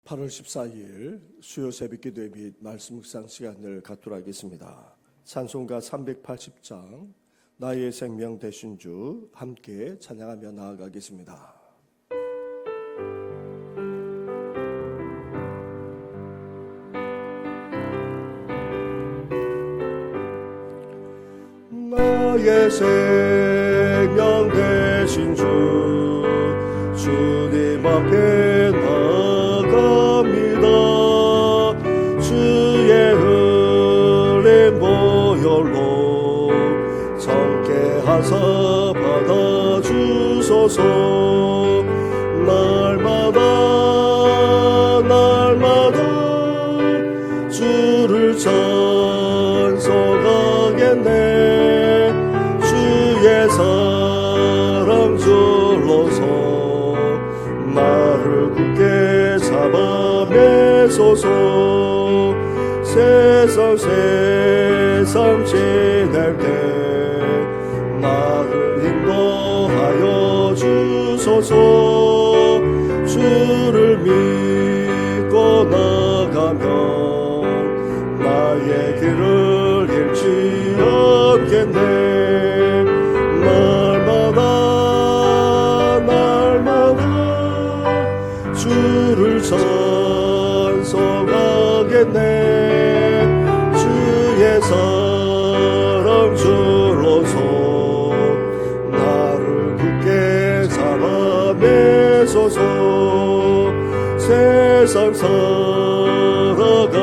8월 14일 수요 새벽기도회 및 말씀 묵상 시간을 갖도록 하겠습니다. 찬송가 380장 나의 생명 되신 주 함께 찬양하며 나아가겠습니다. 나의 생명 되신 주 주님 앞에 나아갑니다. 주의 흘린 보혈로 정케 하사 받아주소서. 날마다 주를 찬송하겠네. 주의 사랑 줄로서 나를 굳게 잡아 매소서. 세상 지낼 때 나를 인도하여 주소서. 주를 믿고 나가면 나의 길을 잃지 않겠네. 날마다 주를 찬송하겠네. 주의 사랑 줄로서 나를 굳게 잡아 매소서. 세상 살아갈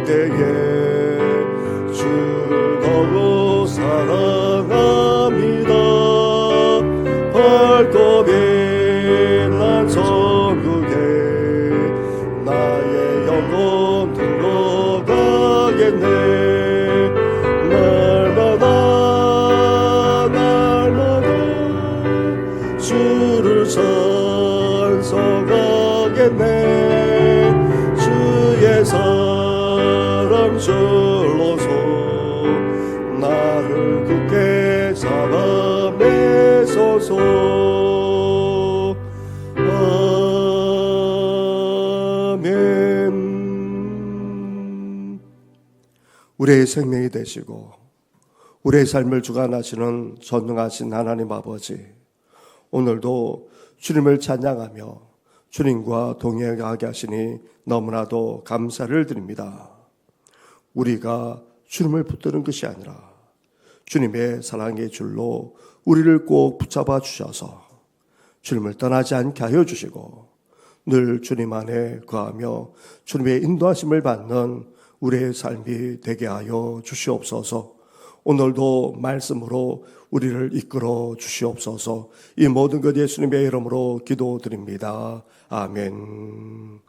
때에 주를 더욱 사랑합니다. 밝고 빛난 천국에 나의 영혼 들어가겠네. 날마다 주를 찬송하겠네. 주의 사랑 줄로서 나를 굳게 잡아 매소서. 아멘. 우리의 생명이 되시고 우리의 삶을 주관하시는 전능하신 하나님 아버지, 오늘도 주님을 찬양하며 주님과 동행하게 하시니 너무나도 감사를 드립니다. 우리가 주님을 붙드는 것이 아니라 주님의 사랑의 줄로 우리를 꼭 붙잡아 주셔서 주님을 떠나지 않게 하여 주시고 늘 주님 안에 거하며 주님의 인도하심을 받는 우리의 삶이 되게 하여 주시옵소서. 오늘도 말씀으로 우리를 이끌어 주시옵소서. 이 모든 것 예수님의 이름으로 기도드립니다. 아멘.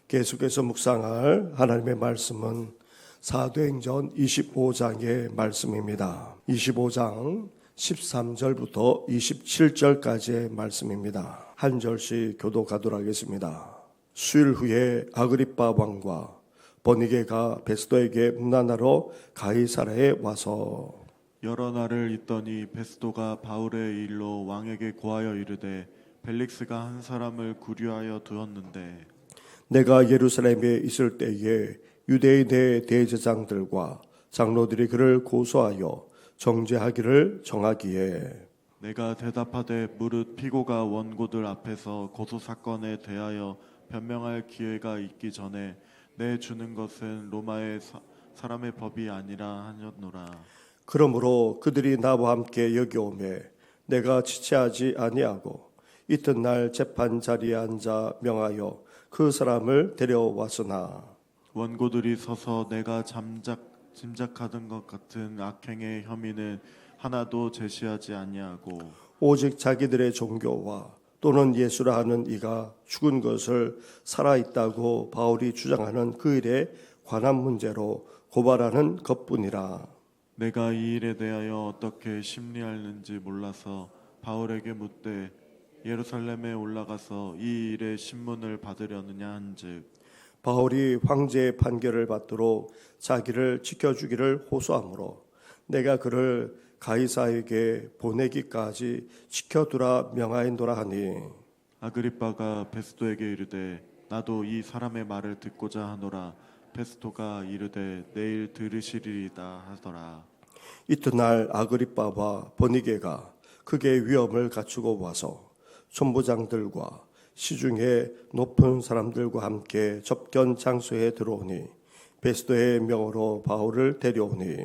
계속해서 묵상할 하나님의 말씀은 사도행전 25장의 말씀입니다. 25장 13절부터 27절까지의 말씀입니다. 한 절씩 교독하도록 하겠습니다. 수일 후에 아그리빠 왕과 버니게가 베스도에게 문안하러 가이사랴에 와서 여러 날을 있더니 베스도가 바울의 일로 왕에게 고하여 이르되 벨릭스가 한 사람을 구류하여 두었는데 내가 예루살렘에 있을 때에 유대인의 대제장들과 장로들이 그를 고소하여 정죄하기를 정하기에 내가 대답하되 무릇 피고가 원고들 앞에서 고소 사건에 대하여 변명할 기회가 있기 전에 내 주는 것은 로마의 사람의 법이 아니라 하였노라. 그러므로 그들이 나와 함께 여기 오매 내가 지체하지 아니하고 이튿날 재판 자리에 앉아 명하여 그 사람을 데려왔으나 원고들이 서서 내가 짐작하던 것 같은 악행의 혐의는 하나도 제시하지 아니하고 오직 자기들의 종교와 또는 예수라 하는 이가 죽은 것을 살아있다고 바울이 주장하는 그 일에 관한 문제로 고발하는 것뿐이라. 내가 이 일에 대하여 어떻게 심리하는지 몰라서 바울에게 묻되 예루살렘에 올라가서 이 일의 신문을 받으려느냐 한즉 바울이 황제의 판결을 받도록 자기를 지켜주기를 호소하므로 내가 그를 가이사에게 보내기까지 지켜두라 명하였노라 하니 아그리빠가 베스도에게 이르되 나도 이 사람의 말을 듣고자 하노라. 베스토가 이르되 내일 들으시리이다 하더라. 이튿날 아그리빠와 버니게가 극의 위엄을 갖추고 와서 천부장들과 시중에 높은 사람들과 함께 접견 장소에 들어오니 베스도의 명으로 바울을 데려오니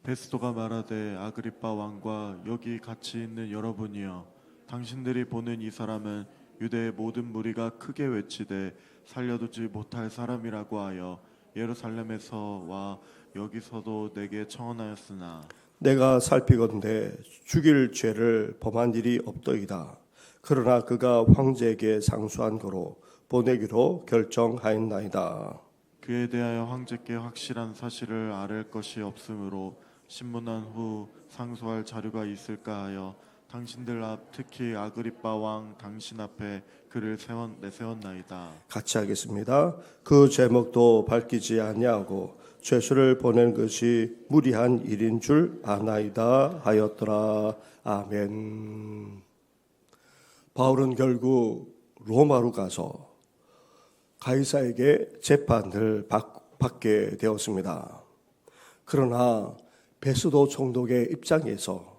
베스토가 말하되 아그리빠 왕과 여기 같이 있는 여러분이여, 당신들이 보는 이 사람은 유대의 모든 무리가 크게 외치되 살려두지 못할 사람이라고 하여 예루살렘에서 와 여기서도 내게 청언하였으나 내가 살피건대 죽일 죄를 범한 일이 없더이다. 그러나 그가 황제에게 상수한 거로 보내기로 결정하였나이다. 그에 대하여 황제께 확실한 사실을 아랠 것이 없으므로 신문한 후 상소할 자료가 있을까 하여 당신들 앞, 특히 아그리빠 왕 당신 앞에 그를 내세웠나이다. 같이 하겠습니다. 그 제목도 밝히지 아니하고 죄수를 보낸 것이 무리한 일인 줄 아나이다 하였더라. 아멘. 바울은 결국 로마로 가서 가이사에게 재판을 받게 되었습니다. 그러나 베스도 총독의 입장에서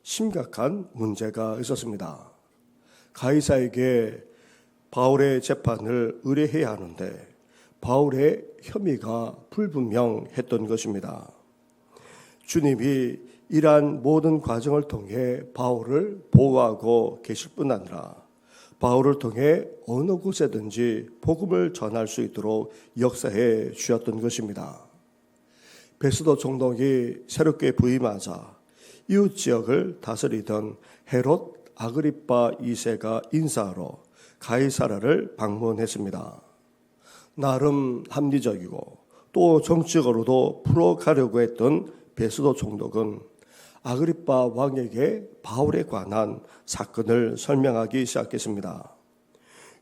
심각한 문제가 있었습니다. 가이사에게 바울의 재판을 의뢰해야 하는데 바울의 혐의가 불분명했던 것입니다. 주님이 이러한 모든 과정을 통해 바울을 보호하고 계실 뿐 아니라 바울을 통해 어느 곳에든지 복음을 전할 수 있도록 역사해 주셨던 것입니다. 베스도 총독이 새롭게 부임하자 이웃 지역을 다스리던 헤롯 아그리빠 2세가 인사하러 가이사라를 방문했습니다. 나름 합리적이고 또 정치적으로도 풀어가려고 했던 베스도 총독은 아그리빠 왕에게 바울에 관한 사건을 설명하기 시작했습니다.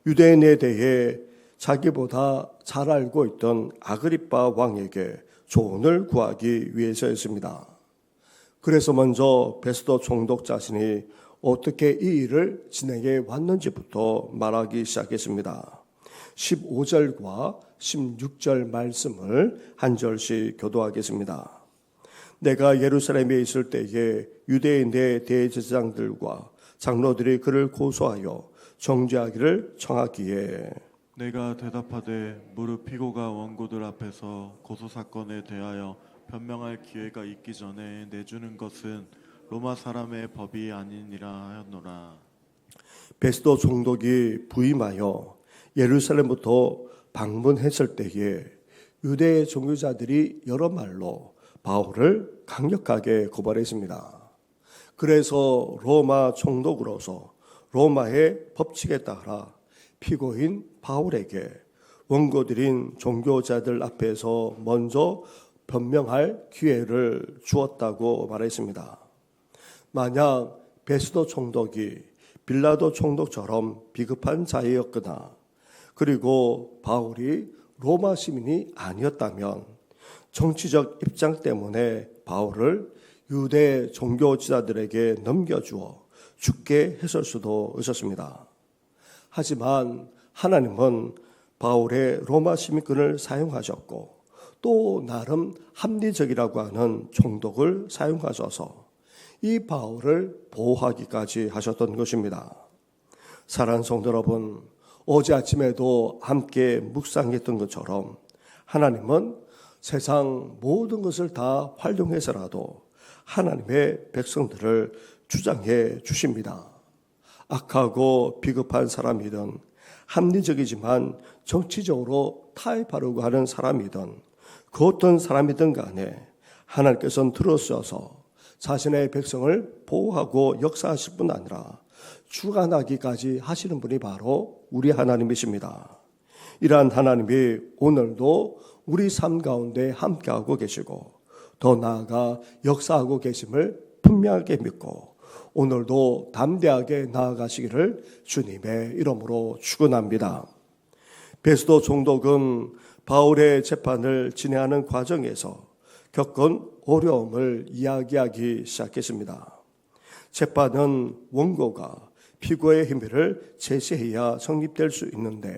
유대인에 대해 자기보다 잘 알고 있던 아그리빠 왕에게 조언을 구하기 위해서였습니다. 그래서 먼저 베스도 총독 자신이 어떻게 이 일을 진행해 왔는지부터 말하기 시작했습니다. 15절과 16절 말씀을 한 절씩 교도하겠습니다. 내가 예루살렘에 있을 때에 유대인의 대제사장들과 장로들이 그를 고소하여 정죄하기를 청하기에 내가 대답하되 무릇 피고가 원고들 앞에서 고소 사건에 대하여 변명할 기회가 있기 전에 내주는 것은 로마 사람의 법이 아니니라 하였노라. 베스도 총독이 부임하여 예루살렘부터 방문했을 때에 유대 종교자들이 여러 말로 바울을 강력하게 고발했습니다. 그래서 로마 총독으로서 로마의 법칙에 따라 피고인 바울에게 원고들인 종교자들 앞에서 먼저 변명할 기회를 주었다고 말했습니다. 만약 베스도 총독이 빌라도 총독처럼 비급한 자였거나 그리고 바울이 로마 시민이 아니었다면 정치적 입장 때문에 바울을 유대 종교 지도자들에게 넘겨주어 죽게 했을 수도 있었습니다. 하지만 하나님은 바울의 로마 시민권을 사용하셨고 또 나름 합리적이라고 하는 총독을 사용하셔서 이 바울을 보호하기까지 하셨던 것입니다. 사랑하는 성도 여러분, 어제 아침에도 함께 묵상했던 것처럼 하나님은 세상 모든 것을 다 활용해서라도 하나님의 백성들을 주장해 주십니다. 악하고 비겁한 사람이든 합리적이지만 정치적으로 타협하려고 하는 사람이든 그 어떤 사람이든 간에 하나님께서는 들어서서 자신의 백성을 보호하고 역사하실 뿐 아니라 주관하기까지 하시는 분이 바로 우리 하나님이십니다. 이러한 하나님이 오늘도 우리 삶 가운데 함께하고 계시고 더 나아가 역사하고 계심을 분명하게 믿고 오늘도 담대하게 나아가시기를 주님의 이름으로 축원합니다. 베스도 총독은 바울의 재판을 진행하는 과정에서 겪은 어려움을 이야기하기 시작했습니다. 재판은 원고가 피고의 혐의를 제시해야 성립될 수 있는데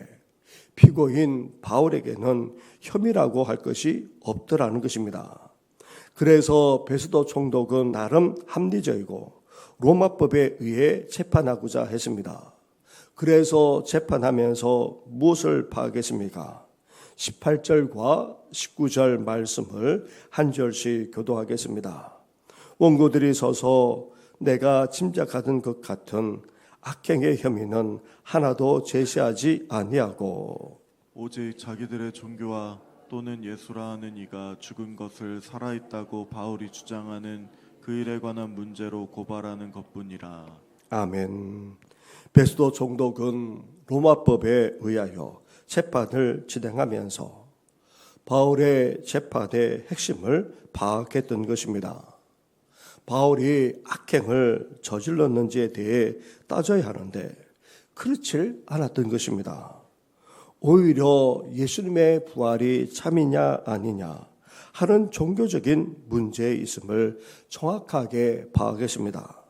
피고인 바울에게는 혐의라고 할 것이 없더라는 것입니다. 그래서 베스도 총독은 나름 합리적이고 로마법에 의해 재판하고자 했습니다. 그래서 재판하면서 무엇을 파악했습니까? 18절과 19절 말씀을 한 절씩 교도하겠습니다. 원고들이 서서 내가 짐작하던 것 같은 악행의 혐의는 하나도 제시하지 아니하고 오직 자기들의 종교와 또는 예수라 하는 이가 죽은 것을 살아있다고 바울이 주장하는 그 일에 관한 문제로 고발하는 것뿐이라. 아멘. 베스도 총독은 로마법에 의하여 재판을 진행하면서 바울의 재판의 핵심을 파악했던 것입니다. 바울이 악행을 저질렀는지에 대해 따져야 하는데 그렇지 않았던 것입니다. 오히려 예수님의 부활이 참이냐 아니냐 하는 종교적인 문제에 있음을 정확하게 파악했습니다.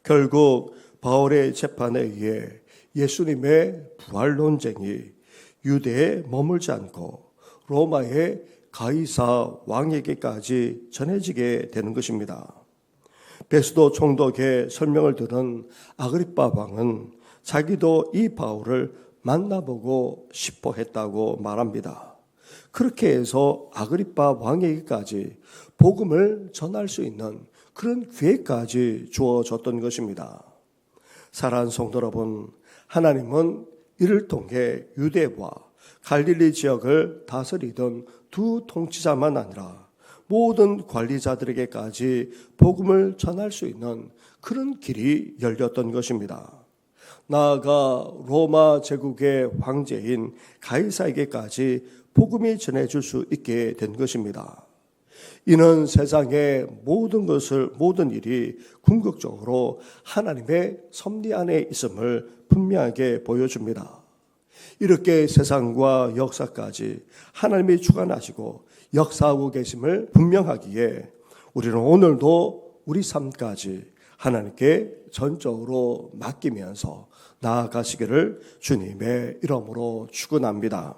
결국 바울의 재판에 의해 예수님의 부활 논쟁이 유대에 머물지 않고 로마의 가이사 왕에게까지 전해지게 되는 것입니다. 베스도 총독의 설명을 들은 아그리빠 왕은 자기도 이 바울을 만나보고 싶어 했다고 말합니다. 그렇게 해서 아그리빠 왕에게까지 복음을 전할 수 있는 그런 기회까지 주어졌던 것입니다. 사랑하는 성도 여러분, 하나님은 이를 통해 유대와 갈릴리 지역을 다스리던 두 통치자만 아니라 모든 관리자들에게까지 복음을 전할 수 있는 그런 길이 열렸던 것입니다. 나아가 로마 제국의 황제인 가이사에게까지 복음이 전해질 수 있게 된 것입니다. 이는 세상의 모든 일이 궁극적으로 하나님의 섭리 안에 있음을 분명하게 보여줍니다. 이렇게 세상과 역사까지 하나님이 주관하시고 역사하고 계심을 분명하기에 우리는 오늘도 우리 삶까지 하나님께 전적으로 맡기면서 나아가시기를 주님의 이름으로 축원합니다.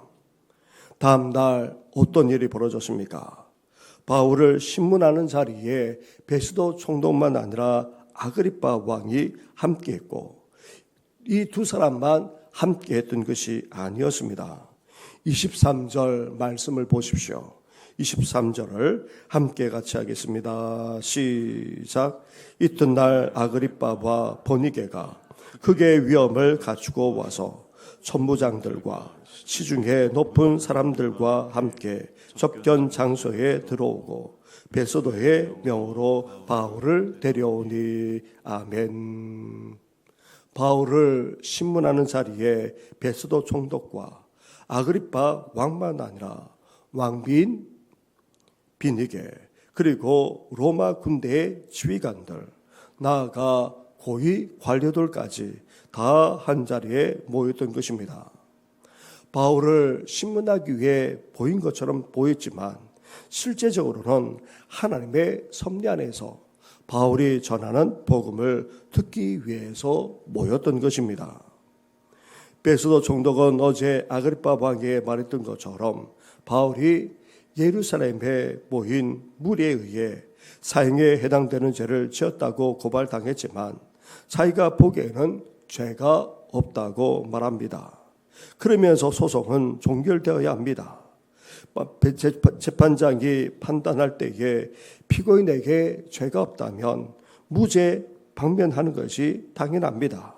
다음 날 어떤 일이 벌어졌습니까? 바울을 신문하는 자리에 베스도 총독만 아니라 아그리빠 왕이 함께했고 이 두 사람만 함께했던 것이 아니었습니다. 23절 말씀을 보십시오. 23절을 함께 같이 하겠습니다. 시작. 이튿날 아그리빠와 버니게가 극의 위엄을 갖추고 와서 천부장들과 시중에 높은 사람들과 함께 접견 장소에 들어오고 베스도의 명으로 바울을 데려오니. 아멘. 바울을 신문하는 자리에 베스도 총독과 아그리빠 왕만 아니라 왕비인 비니게 그리고 로마 군대의 지휘관들 나아가 고위 관료들까지 다 한 자리에 모였던 것입니다. 바울을 신문하기 위해 보인 것처럼 보였지만 실제적으로는 하나님의 섭리 안에서 바울이 전하는 복음을 듣기 위해서 모였던 것입니다. 베스도 총독은 어제 아그리빠 왕에게 말했던 것처럼 바울이 예루살렘에 모인 무리에 의해 사형에 해당되는 죄를 지었다고 고발당했지만 자기가 보기에는 죄가 없다고 말합니다. 그러면서 소송은 종결되어야 합니다. 재판장이 판단할 때에 피고인에게 죄가 없다면 무죄 방면하는 것이 당연합니다.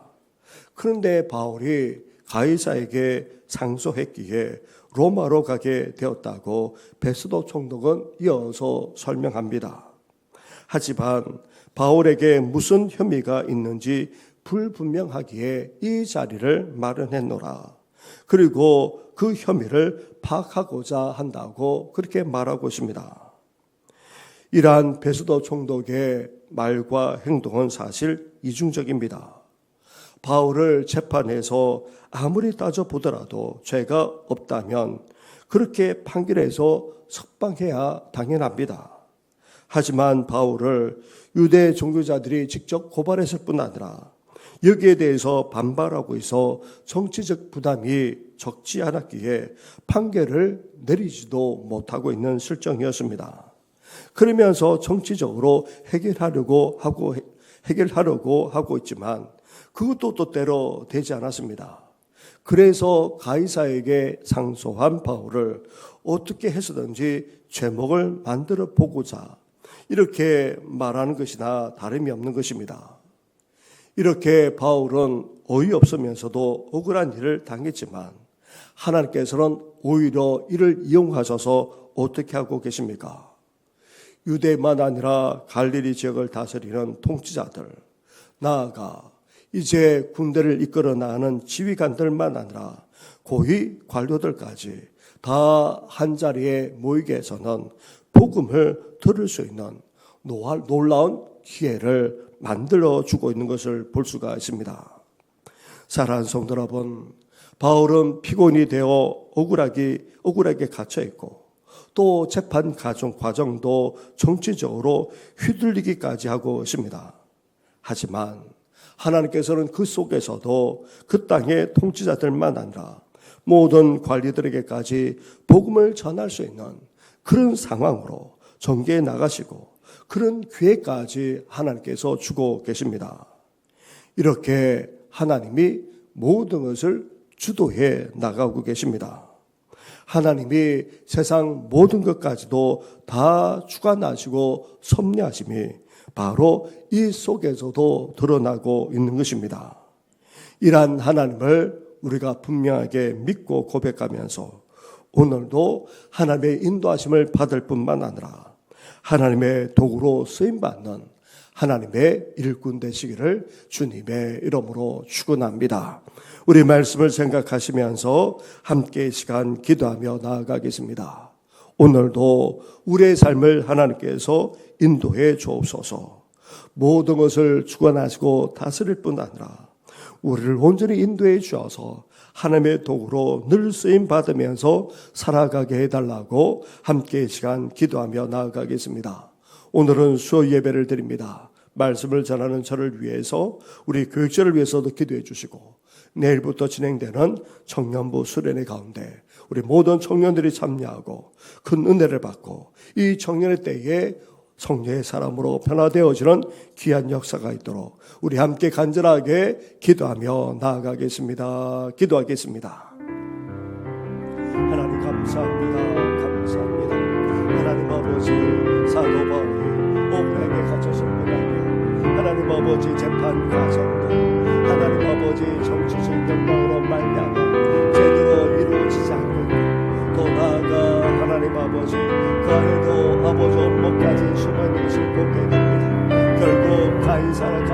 그런데 바울이 가이사에게 상소했기에 로마로 가게 되었다고 베스도 총독은 이어서 설명합니다. 하지만 바울에게 무슨 혐의가 있는지 불분명하기에 이 자리를 마련했노라. 그리고 그 혐의를 파악하고자 한다고 그렇게 말하고 있습니다. 이러한 베스도 총독의 말과 행동은 사실 이중적입니다. 바울을 재판해서 아무리 따져보더라도 죄가 없다면 그렇게 판결해서 석방해야 당연합니다. 하지만 바울을 유대 종교자들이 직접 고발했을 뿐 아니라 여기에 대해서 반발하고 있어 정치적 부담이 적지 않았기에 판결을 내리지도 못하고 있는 실정이었습니다. 그러면서 정치적으로 해결하려고 하고 있지만 그것도 뜻대로 되지 않았습니다. 그래서 가이사에게 상소한 바울을 어떻게 해서든지 죄목을 만들어 보고자 이렇게 말하는 것이나 다름이 없는 것입니다. 이렇게 바울은 어이없으면서도 억울한 일을 당했지만 하나님께서는 오히려 이를 이용하셔서 어떻게 하고 계십니까? 유대만 아니라 갈릴리 지역을 다스리는 통치자들, 나아가 이제 군대를 이끌어 나가는 지휘관들만 아니라 고위 관료들까지 다 한자리에 모이게 해서는 복음을 들을 수 있는 놀라운 기회를 만들어주고 있는 것을 볼 수가 있습니다. 사랑하는 성도 여러분, 바울은 피곤이 되어 억울하게 갇혀있고 또 재판 과정도 정치적으로 휘둘리기까지 하고 있습니다. 하지만 하나님께서는 그 속에서도 그 땅의 통치자들만 아니라 모든 관리들에게까지 복음을 전할 수 있는 그런 상황으로 전개해 나가시고 그런 기회까지 하나님께서 주고 계십니다. 이렇게 하나님이 모든 것을 주도해 나가고 계십니다. 하나님이 세상 모든 것까지도 다 주관하시고 섭리하심이 바로 이 속에서도 드러나고 있는 것입니다. 이러한 하나님을 우리가 분명하게 믿고 고백하면서 오늘도 하나님의 인도하심을 받을 뿐만 아니라 하나님의 도구로 쓰임받는 하나님의 일꾼 되시기를 주님의 이름으로 축원합니다. 우리 말씀을 생각하시면서 함께 이 시간 기도하며 나아가겠습니다. 오늘도 우리의 삶을 하나님께서 인도해 주옵소서. 모든 것을 주관하시고 다스릴 뿐 아니라 우리를 온전히 인도해 주어서 하나님의 도구로 늘 쓰임 받으면서 살아가게 해달라고 함께 이 시간 기도하며 나아가겠습니다. 오늘은 수요 예배를 드립니다. 말씀을 전하는 저를 위해서 우리 교육자를 위해서도 기도해 주시고 내일부터 진행되는 청년부 수련회 가운데 우리 모든 청년들이 참여하고 큰 은혜를 받고 이 청년의 때에 성령의 사람으로 변화되어지는 귀한 역사가 있도록 우리 함께 간절하게 기도하며 나아가겠습니다. 기도하겠습니다. 하나님 감사합니다. 감사합니다. 하나님 아버지 사도 바울이 억울하게 갇혔을 뿐 아니라 하나님 아버지 재판 과정도 하나님 아버지 정치적 영광으로 말미암아 제대로 이루어지지 않고 있고 또 나아가 하나님 아버지 그 안에도 아버지 원목까지 숨어있는 것을 보게 됩니다. 결국 가이사에게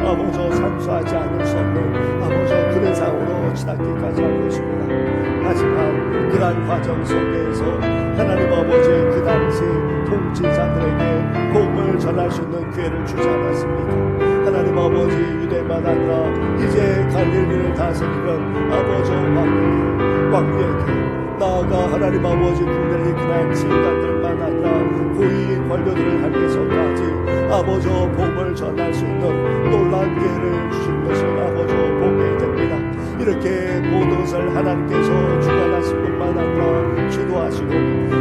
아버지 상수하지 않을 수 없는 아버지 그런 상으로 치닫기까지 하고 있습니다. 하지만 그러한 과정 속에서 하나님 아버지 그 당시 통치자들에게 복음을 전할 수 있는 기회를 주지 않았습니까? 하나님 아버지 유대만 아니라 이제 갈릴리를 다스리는 아버지 왕에게 나아가 하나님 아버지 군대를 이끄는 지휘관들만 아니라 고위 관료들을 향해서까지 아버지 복음을 전할 수 있는 놀라운 기회를 주신 것을 아버지 보게 됩니다. 이렇게 모든 것을 하나님께서 주관하실 뿐만 아니라 주도하시고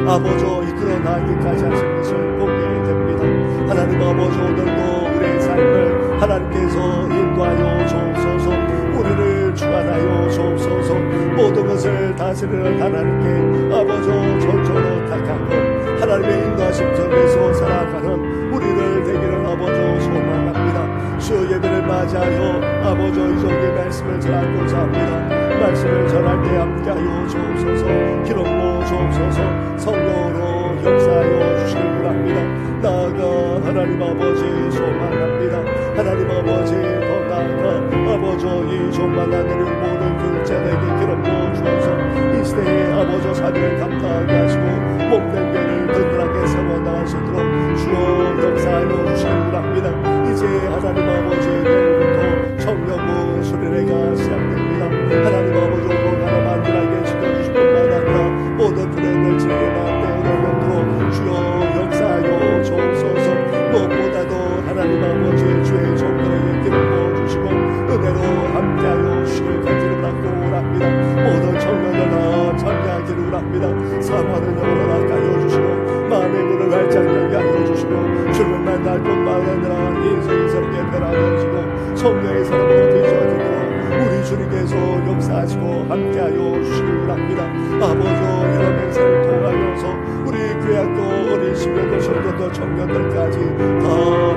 아버지 이끌어 나가기까지 하신 것을 보게 됩니다. 하나님 아버지 오늘도 우리의 삶을 하나님께서 인도하여 주옵소서. 우리를 주관하여 주옵소서. 모든 것을 다스리는 하나님께 아버지 전적으로 택하고 하나님의 인도하심 속에서 살아가는 우리를 되기를 아버지 소망합니다. 주의 예배를 맞이하여 아버지 이종의 말씀을 전하고자 합니다. 말씀을 전할 때 함께하여 주옵소서. 기름 부어 주옵소서. 성령으로 역사하여 주시길 바랍니다. 나아가 하나님 아버지 소망합니다. 하나님 아버지 더 나아가 아버지 이 종만한 우리 모든 교육자들에게 기름 부어 주옵소서. 이 시대에 아버지 사명을 감당하게 하시고 몸된 죄를 든든하게 세워나갈 수 있도록 주여 역사하여 주시길 바랍니다. 이제 하나님 아버지 내일부터 청년부 수련회가 시작됩니다. 하나님 아버지 오늘 하나 만들하게 시켜주실 뿐만 아니라 모든 불행을 진행하는 때로 주여 역사하여 주옵소서. 무엇보다도 하나님 아버지 주의 종들에게 기름 부어주시고 은혜로 함께하여 주시길 간절히 받고 만날 뿐만 아니라 인생의 새롭게 변화되어지고 성령의 사람으로 되셔지도록 우리 주님께서 역사하시고 함께하여 주시랍니다. 아버지 이런 행사를 통하여서 우리 교회학교 어린 신령들 성도들 청년들까지 다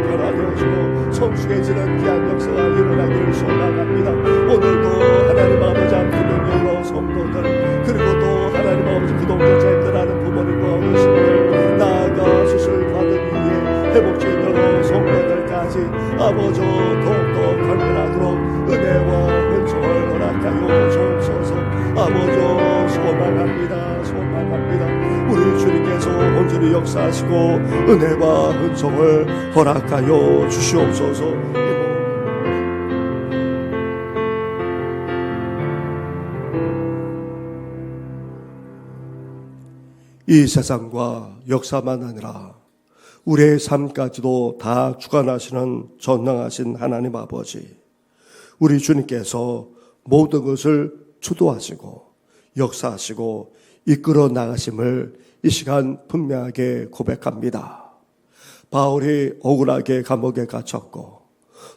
변화되어지고 성숙해지는 귀한 역사가 일어나기를 소망합니다. 오늘도 하나님 아버지 앞으로 여러 성도들 그리고 또 하나님 아버지 그동자에 떠나는 부모님과 어르신들 나아가 수술 받은 이후에 회복된 여러 성도들까지 아버지 더욱더 강건하도록 은혜와 은총을 허락하여 주옵소서. 아버지 소망합니다. 우리 주님께서 온전히 역사하시고 은혜와 은총을 허락하여 주시옵소서. 이 세상과 역사만 아니라 우리의 삶까지도 다 주관하시는 전능하신 하나님 아버지, 우리 주님께서 모든 것을 주도하시고 역사하시고 이끌어 나가심을 이 시간 분명하게 고백합니다. 바울이 억울하게 감옥에 갇혔고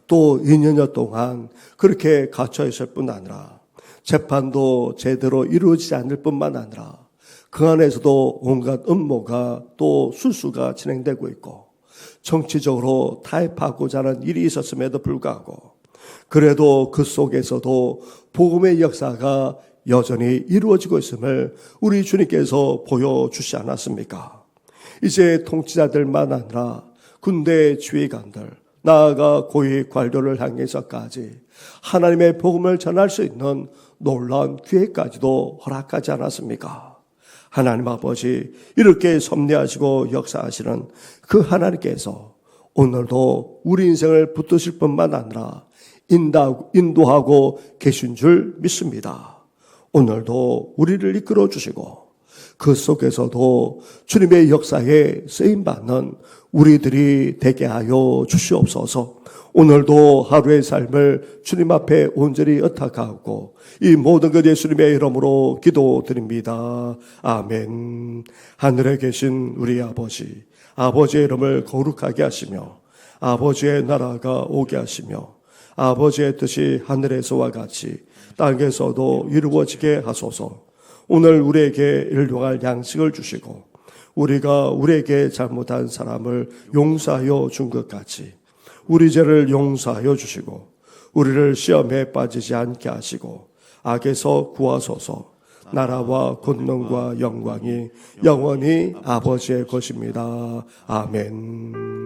또 2년여 동안 그렇게 갇혀 있을 뿐 아니라 재판도 제대로 이루어지지 않을 뿐만 아니라 그 안에서도 온갖 음모가 또 술수가 진행되고 있고 정치적으로 타협하고자 하는 일이 있었음에도 불구하고 그래도 그 속에서도 복음의 역사가 여전히 이루어지고 있음을 우리 주님께서 보여주시 않았습니까? 이제 통치자들만 아니라 군대 지휘관들 나아가 고위 관료를 향해서까지 하나님의 복음을 전할 수 있는 놀라운 기회까지도 허락하지 않았습니까? 하나님 아버지 이렇게 섭리하시고 역사하시는 그 하나님께서 오늘도 우리 인생을 붙드실 뿐만 아니라 인도하고 계신 줄 믿습니다. 오늘도 우리를 이끌어 주시고 그 속에서도 주님의 역사에 쓰임받는 우리들이 되게 하여 주시옵소서. 오늘도 하루의 삶을 주님 앞에 온전히 의탁하고 이 모든 것 예수님의 이름으로 기도드립니다. 아멘. 하늘에 계신 우리 아버지, 아버지의 이름을 거룩하게 하시며 아버지의 나라가 오게 하시며 아버지의 뜻이 하늘에서와 같이 땅에서도 이루어지게 하소서. 오늘 우리에게 일용할 양식을 주시고 우리가 우리에게 잘못한 사람을 용서하여 준 것 같이 우리 죄를 용서하여 주시고 우리를 시험에 빠지지 않게 하시고 악에서 구하소서. 나라와 권능과 영광이 영원히 아버지의 것입니다. 아멘.